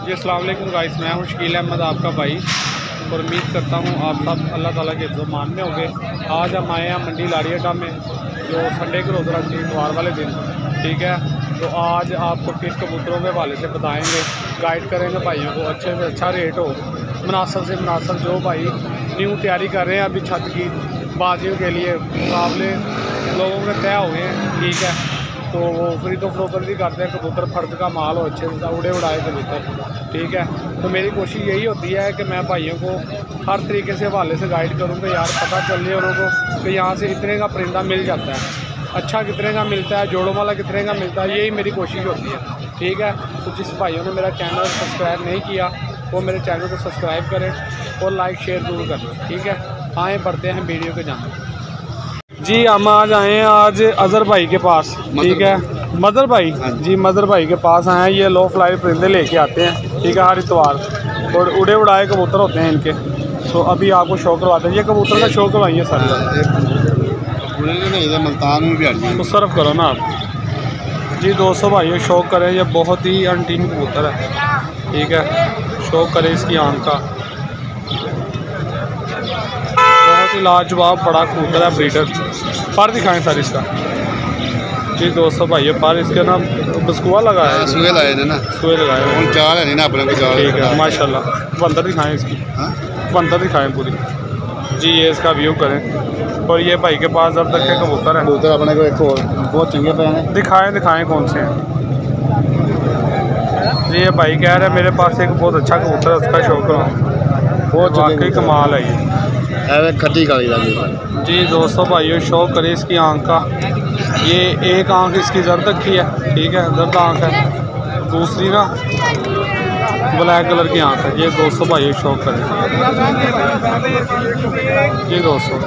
जी अस्सलाम वालेकुम गाइस, मैं हूँ शकील अहमद आपका भाई और उम्मीद करता हूँ आप सब अल्लाह ताला के मान में होंगे। आज हम आए हैं मंडी लाड़ियाटा में जो संडे को रोज़ रखती है इतवार वाले दिन, ठीक है। तो आज आपको फिर कबूतरों के हवाले से बताएंगे, गाइड करेंगे भाइयों को अच्छे से अच्छा रेट हो, मुनासिब से मुनासिब। जो भाई न्यू तैयारी कर रहे हैं अभी छत की बाजियों के लिए, मुकाबले लोगों के तय हो गए हैं, ठीक है। तो वो खरीदो फरोख्त भी करते हैं, कबूतर फर्द का माल हो, अच्छे से उड़े उड़ाए कबूतर, ठीक है। तो मेरी कोशिश यही होती है कि मैं भाइयों को हर तरीके से हवाले से गाइड करूँ कि यार पता चल रही है उनको कि यहाँ से इतने का परिंदा मिल जाता है, अच्छा कितने का मिलता है, जोड़ों वाला कितने का मिलता है, यही मेरी कोशिश होती है, ठीक है। तो जिस भाइयों ने मेरा चैनल सब्सक्राइब नहीं किया वो मेरे चैनल को सब्सक्राइब करें और लाइक शेयर ज़रूर करें, ठीक है। आए बढ़ते हैं वीडियो के जाने। जी हम आज आए हैं आज अज़हर भाई के पास, ठीक है, मदर भाई जी, मदर भाई के पास आए हैं। ये लो फ्लाई परिंदे लेके आते हैं, ठीक है, हर इतवार, और उड़े उड़ाए कबूतर होते हैं इनके। तो अभी आपको शो करवाते हैं, ये कबूतर का शो करवाइए सर, मुशर्रफ करो ना आप जी। दोस्तों भाइयों शौक करें, ये बहुत ही अनटीन कबूतर है, ठीक है, शौक करें इसकी आंख का, बहुत ही लाजवाब बड़ा कबूतर है, ब्रीडर। पर दिखाएं सर इसका जी। दोस्तों भाइयों पर इसके ना बसकुआ लगा है, सुए लगाए थे ना, सुए लगाए हैं, चाल है ना अपने, ठीक है माशाल्लाह। बंदर दिखाएं इसकी, बंदर दिखाएं पूरी जी, ये इसका व्यू करें। और ये भाई के पास अब तक के कबूतर हैं, कबूतर अपने को एक और बहुत चंगे पे हैं, दिखाएं कौन से हैं जी। ये भाई कह रहे हैं मेरे पास एक बहुत अच्छा कबूतर है, उसका शौक करो, बहुत वाकई कमाल है ये खट्टी काली जी। दोस्तों भाइयों शौक करें इसकी आंख का, ये एक आंख इसकी जर्द की है, ठीक है, जर्द आंख है, दूसरी ना ब्लैक कलर की आंख है। ये दोस्तों भाइयों शौक करें जी। दोस्तों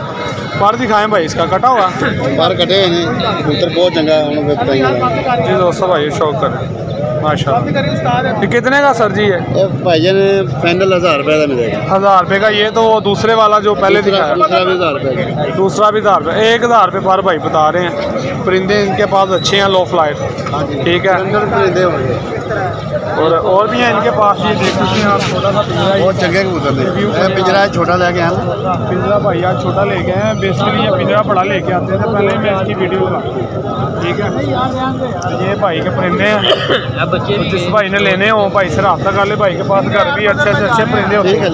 पर दिखाएं भाई, इसका कटा हुआ पर कटे हुए कबूतर बहुत चंगा जी। दोस्तों भाइयों शौक करें माशाल्लाह। कितने का सर जी है भाईजान? पैनल 1000 रुपये का मिलेगा, 1000 रुपये का। ये तो वो दूसरे वाला जो पहले दिखाया, दूसरा भी 1000 रुपये, दूसरा भी 1000 रुपये, 1000 रुपये पर भाई बता रहे हैं। परिंदे इनके पास अच्छे हैं, लो फ्लाइट, ठीक है, परिंदे होंगे और भी हैं इनके पास। ये देख सकते हैं आप, छोटा सा पिंजरा, बहुत चंगे कबूतर, पिंजरा छोटा लेके आए, पिंजरा भाई आज छोटा लेके आए हैं। बेसिकली ये पिंजरा बड़ा लेके आते थे, पहले ही मैं इसकी वीडियो बना, ठीक है। ये भाई के परिंदे हैं, तो जिस भाई ने लेने हो भाई से रब्ता कर ले, भाई के पास घर भी अच्छे से अच्छे परिंदे होते हैं,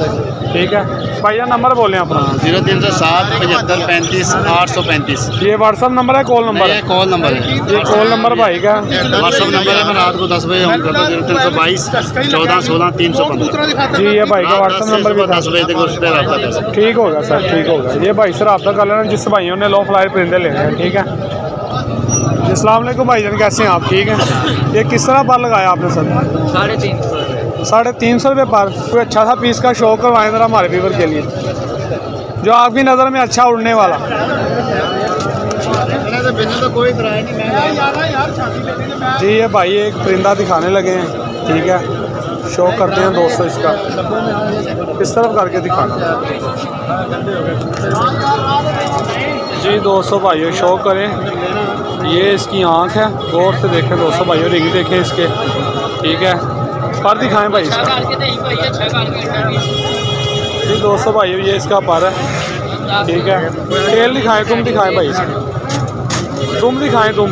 ठीक है। भाई नंबर बोलें अपना 0307 75 35 835। ये व्हाट्सअप नंबर है, कॉल नंबर है? कॉल नंबर है, ये कॉल नंबर भाई का व्हाट्सअप नंबर है। मैं रात को 10 बजे हम करता हूँ, 0322 14 16 315 जी। ये भाई का व्हाट्सअप नंबर भी 10 बजे तक उस पर रब्ता कर सकते, ठीक होगा सर, ठीक होगा। ये भाई से रब्ता कर लेना जिस भाइयों ने लो फ्लाई परिंदे लेने हैं, ठीक है। अस्सलाम वालेकुम भाईजान, कैसे हैं आप? ठीक है। ये किस तरह पर लगाया आपने सर? 350 350 रुपये पर। कोई अच्छा सा पीस का शौक करवाएं ज़रा हमारे व्यूवर के लिए, जो आपकी नज़र में अच्छा उड़ने वाला तो कोई नहीं जी। ये भाई एक परिंदा दिखाने लगे हैं, ठीक है, शौक करते हैं दोस्तों इसका, इस तरफ करके दिखाना जी। दोस्तों भाइयों शौक करें, ये इसकी आंख है, गौर से देखें दोस्तों भाइयों, रिंग देखें इसके, ठीक है, पर दिखाएं भाई इसका जी। दोस्तों भाइयों ये इसका पर है, ठीक है। टेल दिखाएं, तुम दिखाएं भाई इसकी, तुम दिखाएं तुम,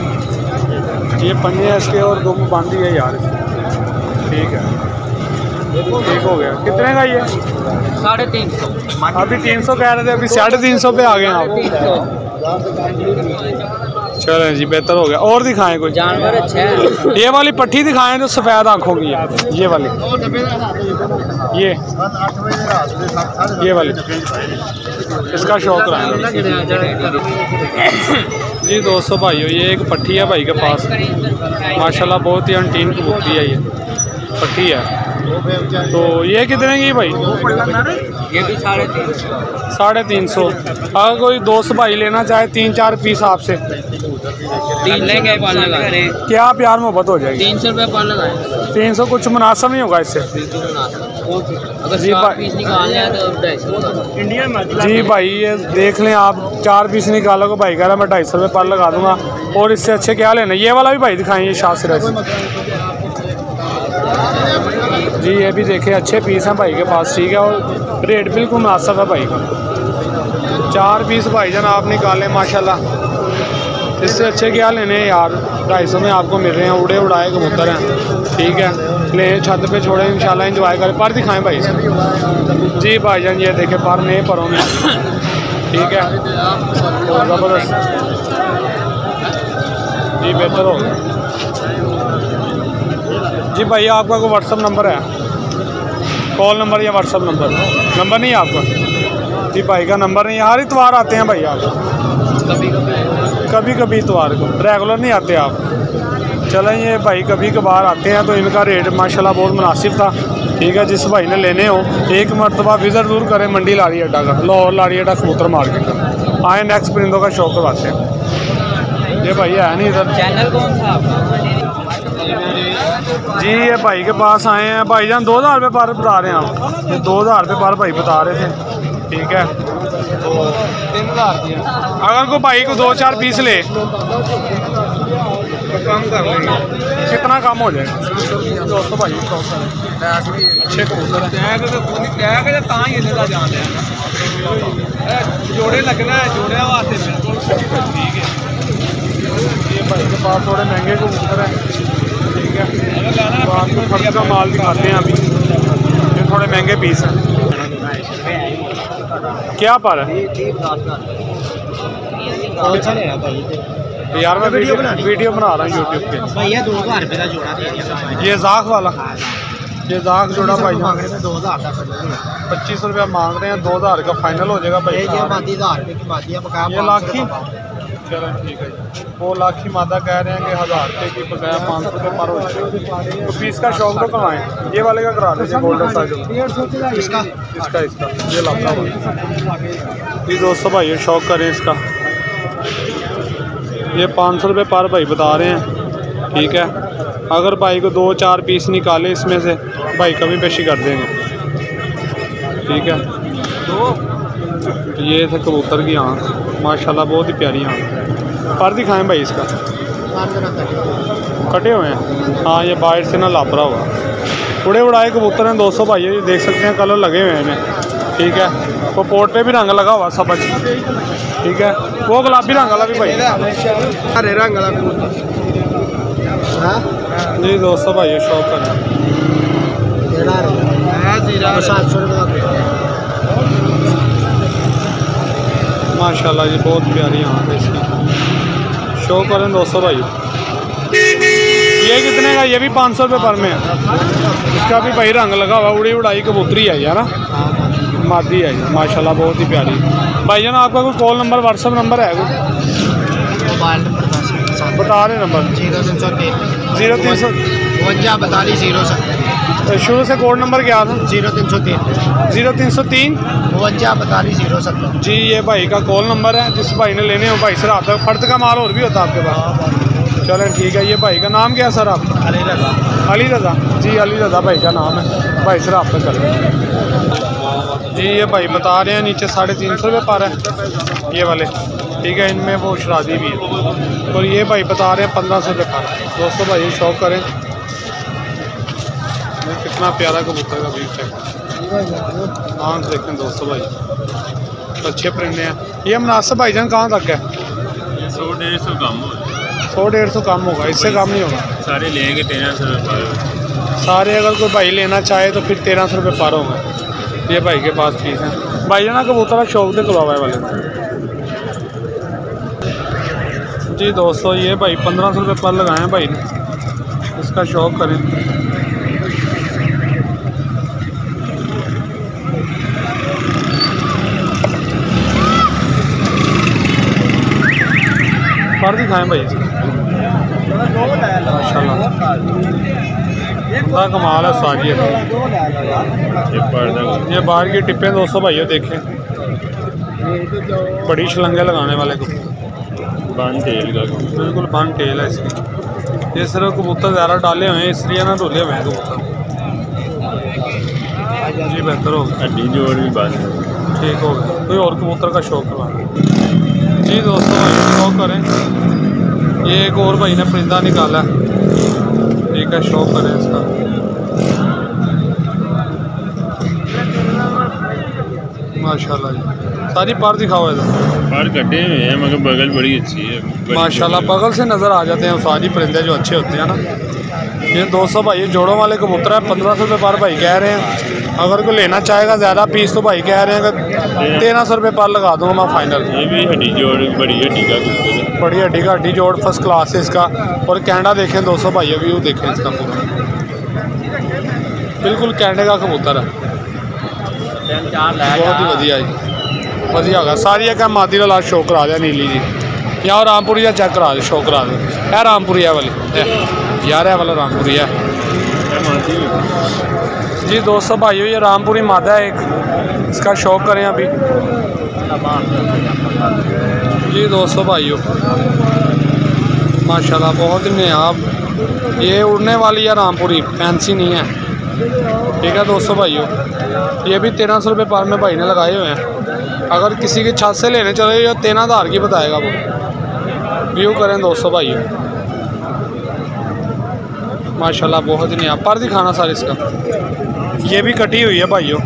ये पन्ने हैं इसके और दुम बांधी है यार, ठीक है, ठीक हो गया। कितने का ये? 350। अभी 300 कह रहे थे, अभी 350 पे आ गए आप। चलें जी, बेहतर हो गया। और दिखाएं कोई जानवर अच्छा है, ये वाली पट्टी दिखाएं जो सफ़ेद आँखों की है, ये वाली, ये वाली, इसका शौक रहा जी। दोस्तों भाइयों ये एक पट्टी है भाई के पास, माशाल्लाह बहुत ही अनटीन कबूतरी है, ये पट्टी है। तो ये कितने की भाई? ये भी 350। अगर कोई दोस्त भाई लेना चाहे 3-4 पीस आपसे, 3 लेंगे, क्या प्यार मोहब्बत हो जाएगी? 300 रुपये पर लगाए, 300 कुछ मुनासिब नहीं होगा इससे जी भाई। जी भाई ये देख लें आप, 4 पीस निकालोगे भाई कह रहा मैं 250 रुपये पर लगा दूंगा, और इससे अच्छे क्या लेना। ये वाला भी भाई दिखाएं, ये शाह सिराज जी ये भी देखे अच्छे पीस हैं भाई के पास, ठीक है, और रेट बिल्कुल मुनासिब है भाई का। 4 पीस भाईजान आप निकालें माशाल्लाह, इससे अच्छे क्या लेने हैं यार। 250 में आपको मिल रहे हैं, उड़े उड़ाए कबूतर हैं, ठीक है। ले छत पे छोड़े, इंशाल्लाह एंजॉय करें। पर दिखाएं भाई से। जी भाईजान ये देखे पर नए परों में, ठीक है, ज़बरदस्त जी, बेहतर हो गया जी। भाई आपका कोई व्हाट्सअप नंबर है, कॉल नंबर या व्हाट्सअप नंबर नहीं है आपका? जी भाई का नंबर नहीं है। हर इतवार आते हैं भाई आप? कभी कभी इतवार को, रेगुलर नहीं आते आप? चलें, ये भाई कभी कभार आते हैं, तो इनका रेट माशाल्लाह बहुत मुनासिब था, ठीक है। जिस भाई ने लेने हो एक मरतबा विज़िट ज़रूर करें मंडी लाड़ी अड्डा का, लाहौर लाड़ी अड्डा कबूतर मार्केट का। आए नेक्स्ट परिंदों का शौक करवाते हैं। ये भाई है नहीं इधर, चैनल कौन सा आपका? जी ये भाई के पास आए हैं भाईजान। 2000 रुपये पर बता रहे हैं आप? ये 2000 रुपये पर भाई बता रहे थे, ठीक है। तो 3000 दिया। अगर कोई भाई को 2-4 पीस ले तो कम कर लेंगे। कितना कम हो जाएगा? 200 भाई अच्छे कबूतर जोड़े लगना है, जोड़े वास्ते बिल्कुल ठीक है। ये भाई के पास थोड़े महंगे कबूतर हैं, ठीक है। तो आपको फर्क का माल दिखाते हैं अभी। ये थोड़े महंगे पीस हैं। क्या पर है यार? मैं वीडियो बना रहा हूँ यूट्यूब पे। भैया 2000 रुपये का जोड़ा दे दिया। ये जाख वाला, ये जाख जोड़ा भाई 2000 का 25 रुपया मांग रहे हैं। 2000 का फाइनल हो जाएगा भाई। ये मादी 1000 रुपये की मादी है, बकाया ये लाखी। चलो ठीक है जी। वो लाखी मादा कह रहे हैं कि 1000 रुपये की, बकाया 500 रुपये पर हो जाएगा। तो पीस का शौक तो करवाएं। ये वाले का करा दीजिए गोल्डन साइज। इसका ये लाता हुआ जी। दोस्तों भाई ये शौक करें इसका। ये 500 रुपये पर भाई बता रहे हैं, ठीक है। अगर भाई को 2-4 पीस निकाले इसमें से, भाई कभी पेशी कर देंगे, ठीक है। ये थे कबूतर की आँख, माशाल्लाह बहुत ही प्यारी आँख। पर दिखाएं भाई इसका। कटे हुए हैं, हाँ ये बाहर से ना लापरा हुआ। उड़े उड़ाए कबूतर हैं 200 भाई, ये देख सकते हैं कलर लगे हुए हैं इन्हें, ठीक है। वो पोर्ट पे भी रंग लगा हुआ सब, ठीक है। वो गुलाबी रंग वाला भी भाई, हरे रंग वाला जी। दोस्तों भाई ये शौक करें। 700 रुपये माशाल्लाह जी बहुत प्यारी आँख है इसकी। शो करें 200 भाई। ये कितने का? ये भी 500 रुपये पर में है। इसका भी भाई रंग लगा हुआ, उड़ी उड़ाई कबूतरी है यार, मादी है माशाल्लाह बहुत ही प्यारी। भाईजान आपका कोई कॉल नंबर व्हाट्सअप नंबर है कोई? मोबाइल नंबर बता रहे नंबर 0300 शुरू से कोड नंबर क्या था? 0303 0303 जी। ये भाई का कॉल नंबर है, जिस भाई ने लेने हो भाई से रब्ता। फर्द का माल और भी होता है आपके पास? चलें ठीक है। ये भाई का नाम क्या है सर आप? अली रजा जी, अली रजा भाई का नाम है। भाई से रब्ता कर जी। ये भाई बता रहे हैं नीचे 350 रुपये पर है ये वाले, ठीक है। इनमें वो शरादी भी है। और ये भाई बता रहे हैं 1500 रुपये पर। दोस्तों भाई शौक करें। कितना प्यारा कबूतर का बीच है, आँख देखें दोस्तों भाई, अच्छे परिंदे हैं। ये मुनासिब भाईजान कहाँ तक है? 100-150 कम हो, 100-150 कम होगा, इससे कम नहीं होगा। सारे लेंगे 1300 रुपये। सारे अगर कोई भाई लेना चाहे तो फिर 1300 रुपये पर होगा। ये भाई के पास फीस है। भाईजान कबूतर का शौक से करवाया वाले जी। दोस्तों ये भाई 1500 रुपये पर लगाए हैं भाई ने, इसका शौक करें। पर दिखाएं भाई माशाल्लाह, बड़ा कमाल है साजी है। ये बाहर की टिप्पे 200 भाइयों देखें, बड़ी छलंगे लगाने वाले को। बन टेल का बिल्कुल बन टेल है इसकी। ये सिर्फ कबूतर ज़्यादा डाले हुए हैं इसलिए ना धुले हुए हैं कबूतर जी। बेहतर हो गया, हड्डी जोड़ भी बंद ठीक हो गया। कोई और कबूतर का शौक करवा जी। दोस्तों भाई शौक करें। ये एक और भाई ने परिंदा निकाला है, ठीक है। शौक करें इसका। माशाल्लाह जी। सारी पर दिखाओ इधर। पर कटे हुए हैं मगर बगल बड़ी अच्छी है। माशाल्लाह बगल से नज़र आ जाते हैं सारी परिंदे जो अच्छे होते हैं ना। ये 200 भाई जोड़ों वाले कबूतर है, 1500 रुपये पर भाई कह रहे हैं। अगर कोई लेना चाहेगा ज़्यादा पीस तो भाई कह रहे हैं कि 1300 रुपये पर लगा दूँगा मैं फाइनल। ये भी हड्डी जोड़ बड़ी हड्डी का कबूतर है। बड़ी हड्डी का हड्डी जोड़ फर्स्ट क्लास है इसका। और कैंडा देखें 200 भाई व्यू देखें इसका पूरा, बिल्कुल कैंडे का कबूतर है। बहुत ही वधिया जी, वधिया होगा। सारी एक मादी वाला शो करा दिया नीली जी, या रामपुरिया चेक करा दे, शो करा दे। है रामपुरिया वाली यार, है वाला रामपुरिया जी। 200 भाइयों ये रामपुरी मादा है एक, इसका शौक करें अभी जी। 200 भाइयों माशाल्लाह बहुत ही नायाब। ये उड़ने वाली है रामपुरी, फैंसी नहीं है। ठीक है 200 भाइयों, ये भी 1300 रुपये पर में भाई ने लगाए हुए हैं। अगर किसी की छत से लेने चले या 13,000 की बताएगा वो। व्यू करें 200 भाइयों माशाल्लाह बहुत ही नायाब। पर दिखाना सर इसका, ये भी कटी हुई है भाइयों।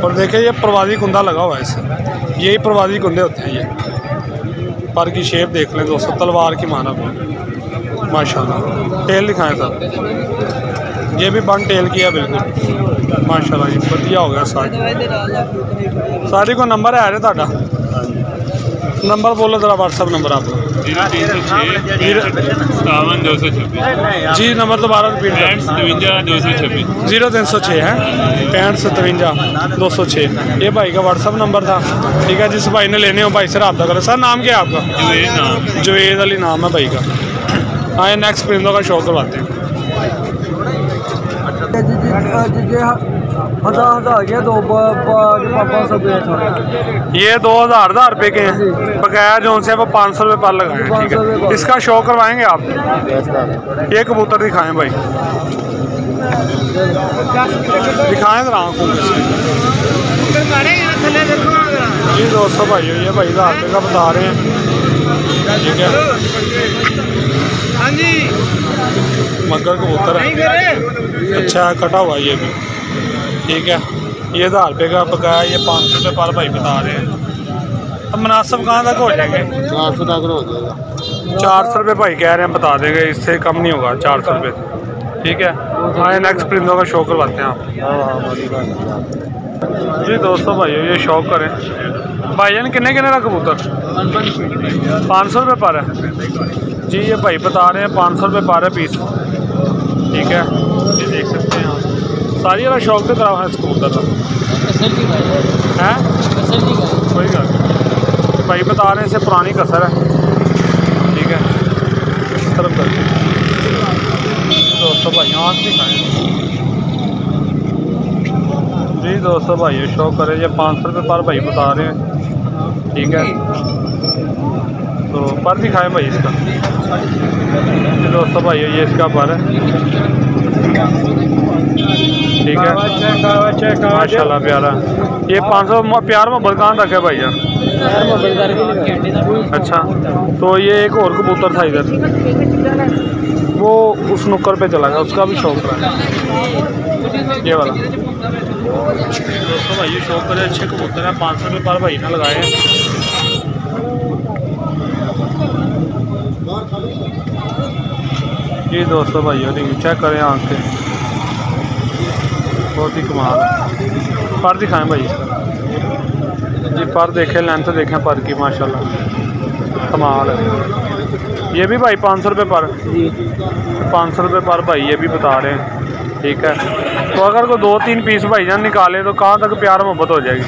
और देखिए ये प्रवादी कुंदा लगा हुआ है इसे, यही प्रवादी कुंदे होते हैं ये। पर की शेप देख लें 200, तलवार की माना माशाल्लाह। टेल दिखाएं सर, ये भी बन टेल की है बिल्कुल माशाल्लाह जी, बढ़िया हो गया सारी। सारी को नंबर है ਤੁਹਾਡਾ? नंबर बोलो ज़रा, व्हाट्सअप नंबर आपका। 0306226 जी नंबर दोबारा रिपीट करें। 65 226 0306 है 65 206। ये भाई का व्हाट्सअप नंबर था। ठीक है, जिस भाई ने लेने हो भाई से रब्ता करो। सर नाम क्या है आपका? जुवेद अली नाम है भाई का। हाँ ये नेक्स्ट परिंदों का शौक करवाते हैं। ये 2000 रुपये के हैं बकाया, जो उनसे वो 500 रुपये पर लगाए हैं। ठीक है, इसका शो करवाएंगे आप? ये कबूतर दिखाएं भाई, दिखाएं जरा आँखों में जी। 200 भाई ये भाई 1000 रुपये का बता रहे हैं। ठीक है मगर कबूतर है, अच्छा कटा हुआ ये भी। ठीक है, ये 1000 रुपये का बकाया, ये 500 रुपये पर भाई बता रहे हैं। अब मुनासिब कहाँ तक हो जाएंगे? 400 तक हो जाएगा। 400 रुपये भाई कह रहे हैं, बता देंगे, इससे कम नहीं होगा 400 रुपये। ठीक है, हाँ नेक्स्ट परिंदों का शो करवाते हैं आप जी। 200 भाई ये शौक करें भाईजान। किन्ने का कबूतर? 500 रुपये पर है जी। ये भाई बता रहे हैं 500 रुपये पर है पीस। ठीक है, ये देख सकते हैं आप। सारी वाला शौक तो करा है इस कबूतर का है। कोई गल भाई बता रहे हैं, इसे पुरानी कसर है। ठीक है, इस तरफ कर 200 भाई आँख दिखाएँ जी। 200 भाई शौक करें, ये 500 रुपये पर भाई बता रहे हैं। ठीक है, तो पर दिखाएं भाई इसका। 200 भाई ये इसका पर है। ठीक है माशाल्लाह प्यारा। ये 500 प्यार मोहब्बत कहाँ तक है भाई जान? अच्छा, तो ये एक और कबूतर था इधर, वो उस नुक्कर पे चला गया, उसका भी शौक रहा है ये वाला। 200 भाई ये शौक करे, अच्छे कबूतर हैं। 500 रुपये पर भाई ना लगाए हैं। ये 200 भाइयों ने चेक करें आँखें, बहुत ही कमाल है। पर दिखाएं भाई इसका जी, पर देखें, लेंथ देखें पर की माशाल्लाह कमाल है। ये भी भाई 500 रुपये पर, 500 रुपये पर भाई ये भी बता रहे हैं। ठीक है, तो अगर कोई 2-3 पीस भाईजान निकाले तो कहाँ तक प्यार मोहब्बत हो जाएगी?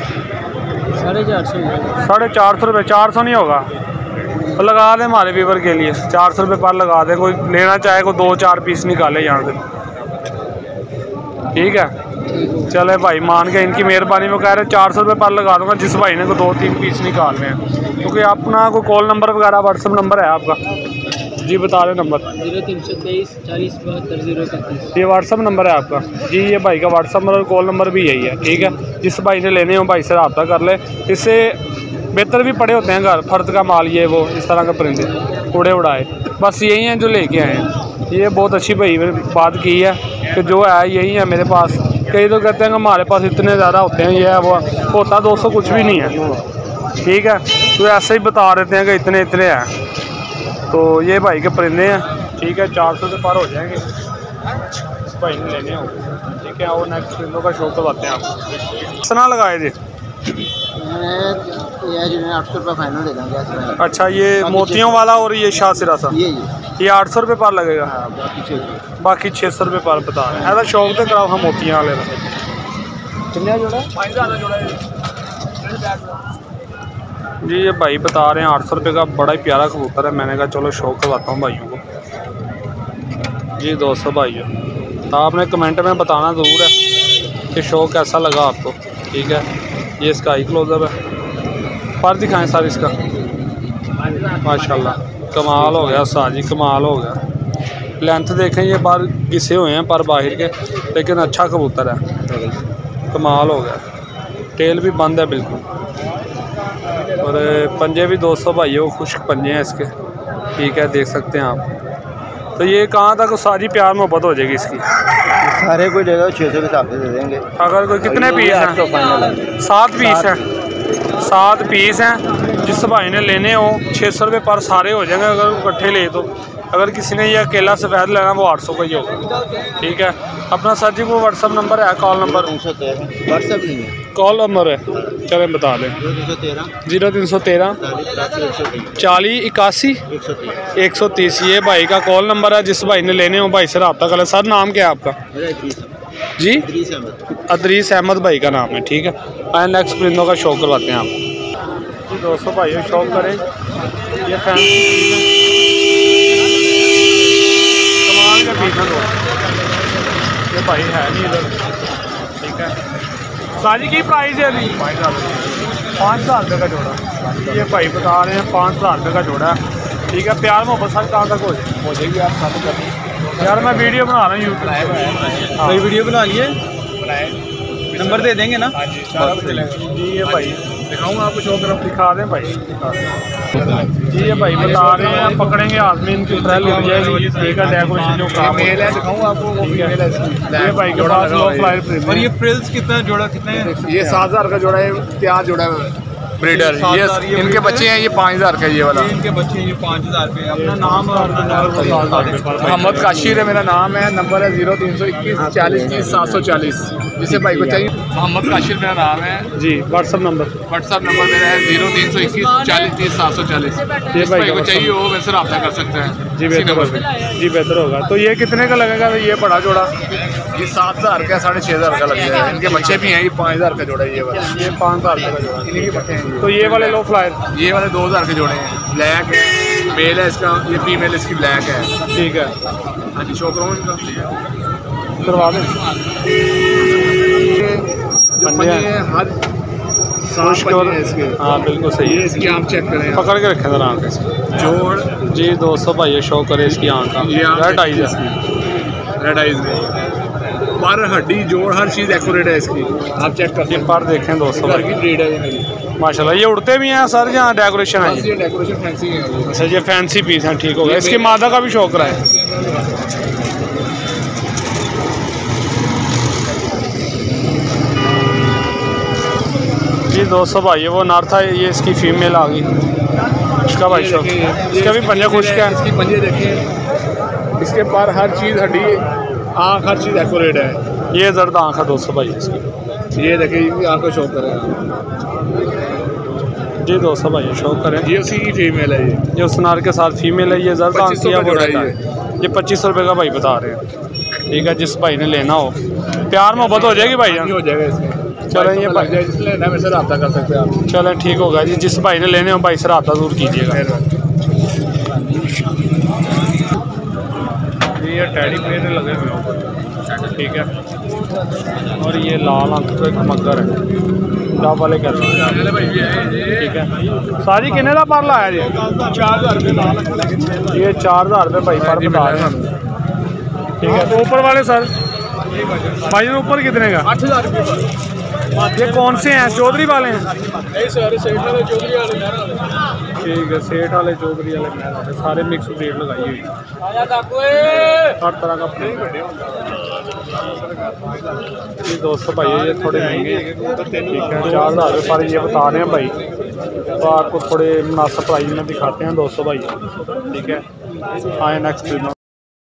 450 रुपये। 400 नहीं होगा तो लगा दें हमारे व्यूवर के लिए, 400 रुपये पर लगा दें। कोई लेना चाहे कोई 2-4 पीस निकाले यहाँ से। ठीक है, चले भाई मान के इनकी मेहरबानी में कह रहे 400 रुपये पर लगा दूंगा जिस भाई ने को 2-3 पीस निकालने हैं। क्योंकि अपना कोई कॉल नंबर वगैरह व्हाट्सअप नंबर है आपका जी? बता रहे नंबर। 0323 40 72 031। ये व्हाट्सअप नंबर है आपका जी? ये भाई का व्हाट्सअप नंबर और कॉल नंबर भी यही है। ठीक है, जिस भाई ने लेने हो भाई से रब्ता कर ले। इससे बेहतर भी पड़े होते हैं घर, फर्द का माल ये वो इस तरह के परिंदे उड़े उड़ाए, बस यही हैं जो लेके आए हैं। ये बहुत अच्छी भाई बात की है कि जो है यही है मेरे पास, कि कई तो कहते हैं कि हमारे पास इतने ज़्यादा होते हैं, ये है वो, होता 200 कुछ भी नहीं है। ठीक है, तो ऐसे ही बता देते हैं कि इतने इतने हैं। तो ये भाई के परिंदे हैं। ठीक है, 400 से पार हो जाएंगे इस भाई ने लेने हो। ठीक है, और नेक्स्ट परिंदों का शौक करवाते हैं आपको। सना लगाए जी, ये 800 रुपये फाइनल दे देंगे। अच्छा, ये मोतियों वाला और ये शाह सिरा सा, ये 800 रुपये पार लगेगा। बाकी 600 रुपये पार बता रहे हैं। ऐसा शौक तो कराओ हम मोतियां वाले जी। ये भाई बता रहे हैं 800 रुपये का, बड़ा ही प्यारा कबूतर है। मैंने कहा चलो शौक करवाता हूँ भाइयों को जी। 200 भाइयों, तो आपने कमेंट में बताना ज़रूर है कि शौक कैसा लगा आपको। ठीक है, ये इसका आई क्लोजअप है। पर दिखाएं सर इसका, माशाल्लाह कमाल हो गया साजी, कमाल हो गया। लेंथ देखें, ये बार घिसे हुए हैं पर बाहर के, लेकिन अच्छा कबूतर है, कमाल हो गया। टेल भी बंद है बिल्कुल, और पंजे भी 200 भाइयों खुश्क पंजे हैं इसके। ठीक है, देख सकते हैं आप। तो ये कहाँ तक सारी प्यार मोहब्बत हो जाएगी इसकी? सारे कोई देगा 600 के हिसाब से दे देंगे। अगर कोई कितने पीस हैं? 7 पीस हैं, 7 पीस हैं। जिस भाई ने लेने हो 600 रुपये पर सारे हो जाएंगे अगर इकट्ठे ले। तो अगर किसी ने ये अकेला सफ़ेद लेना वो 800 का ही होगा। ठीक है, अपना सर जी वो व्हाट्सअप नंबर है, कॉल नंबर? व्हाट्सअप नहीं है, कॉल नंबर है, चलें बता दें। 0313 40 81 130 ये भाई का कॉल नंबर है। जिस भाई ने लेने हो भाई से रब्ता करें। सर नाम क्या है आपका? जी, अदरीस अहमद भाई का नाम है। ठीक है, आए नेक्स्ट परिंदों का शौक करवाते हैं आप जी। 200 भाई शौक करें। ये फैंसी कमाल का पीस है। ये भाई है नहीं इधर। ठीक है, सारी की प्राइस है अभी 5000 रुपये का जोड़ा। ये भाई बता रहे हैं 5000 रुपये का जोड़ा है। ठीक है, प्यार मोहब्बत सर कहाँ तक हो जाएगी आप साथ कर? यार मैं वीडियो बना रहा हूँ यूट्यूब, कोई वीडियो बना लिए, नंबर दे देंगे ना जी। ये भाई दिखाऊँ आपको शौक तरफ दिखा दें भाई, दिखा दें जी। ये भाई बता रहे हैं पकड़ेंगे आदमी इनकी ट्रायल हो जाएगी। ठीक है, डेकोरेशन जो काम है दिखाऊँ आपको। ये भाई के पास लो फ्लायर। और ये फ्रिल्स कितना जोड़ा, कितने हैं? ये 7000 का जोड़ा है, क्या जोड़ा है ब्रीडर। ये इनके बच्चे हैं, ये 5000 का ये वाला। इनके बच्चे ये 5000 रुपये। अपना नाम और मोहम्मद काशिर है मेरा नाम है। नंबर है 0321 40 30 740। जिसे भाई को चाहिए, मोहम्मद काशिर मेरा नाम है जी। व्हाट्सअप नंबर मेरा है 0321 40 30 740। जिस भाई को चाहिए वो मेरे से रब्ता कर सकते हैं जी। बेहतर होगा। तो ये कितने का लगेगा? तो ये बड़ा जोड़ा ये 7000 का 6500 का लगेगा। इनके बच्चे भी हैं, ये 5000 का जोड़ा है ये वाला। ये 5000 का जोड़ा। इनके बच्चे हैं। तो ये वाले लो फ्लायर, ये वाले 2000 के जोड़े हैं। ब्लैक है, मेल है इसका, ये फीमेल इसकी ब्लैक है। ठीक है, हाँ जी, शो करो इनका करवा दें। जो पंजे हैं हर सात पंजे हैं इसके। हाँ बिल्कुल सही ये है। इसकी आँख चेक करें, पकड़ के रखें जरा आँख इसकी। जोड़ जी 200 भाई शो करे इसकी आँख का। ये रेड आइज है, रेड आइज में पर हड्डी जोड़ हर चीज़ एक्यूरेट है इसकी। आप चेक कर ये पर देखें 200 घर की ब्रीड है ये मेरी। माशाल्लाह। ये उड़ते भी हैं सर, जहाँ डेकोरेशन है ये डेकोरेशन फैंसी है। अच्छा, ये फैंसी पीस हैं। ठीक हो गया। इसकी मादा का भी शौक रहा है जी। 200 भाई वो नर था, ये इसकी फीमेल आ गई। इसका भाई शौक, इसका भी पंजा खुश्क है। इसकी पंजे देखें, इसके पर हर चीज़ हड्डी आँख हर चीज़ एक्यूरेट है। ये जर्द आँख है 200 भाई इसकी। ये देखिए आँख को शो करें जी। 200 भाई शौक करें। ये उसी की फीमेल है। ये उस नर के साथ फीमेल है। ये जर्द आँख की है, वो रहता है। ये 2500 रुपये का भाई बता रहे हैं। ठीक है, जिस भाई ने लेना हो प्यार मोहब्बत हो जाएगी भाई जान। हो जाएगा इसमें। चलें ये भाई जिस लेना मेरे से रब्ता कर सकते हैं आप। चलें ठीक होगा जी। जिस भाई ने लेने हो भाई से रब्ता दूर कीजिएगा। ये टैडी प्लेट लगे हुए हैं। ठीक है, और ये लाल आंख पे एक मगर है, डब वाले कहते हैं। ठीक है, सारी किन्ने का पर लाया जी? 4000 रुपये। ये 4000 रुपये भाई पर बता रहे हैं। ठीक है, तो ऊपर वाले सर भाई ऊपर कितने का? 8000 रुपये पर। ये कौन से हैं? चौधरी वाले हैं? नहीं सर, सेठ वाले चौधरी वाले। ठीक है, सेठ वाले चौधरी वाले महल वाले सारे मिक्स ब्रीड लगाई हुई हर तरह का। ये 200 भाई ये थोड़े महंगे, ठीक है 4000 रुपये पर ये बता रहे हैं भाई। तो आपको थोड़े मुनासिब प्राइस में दिखाते हैं 200 भाई, ठीक है। आए नेक्स्ट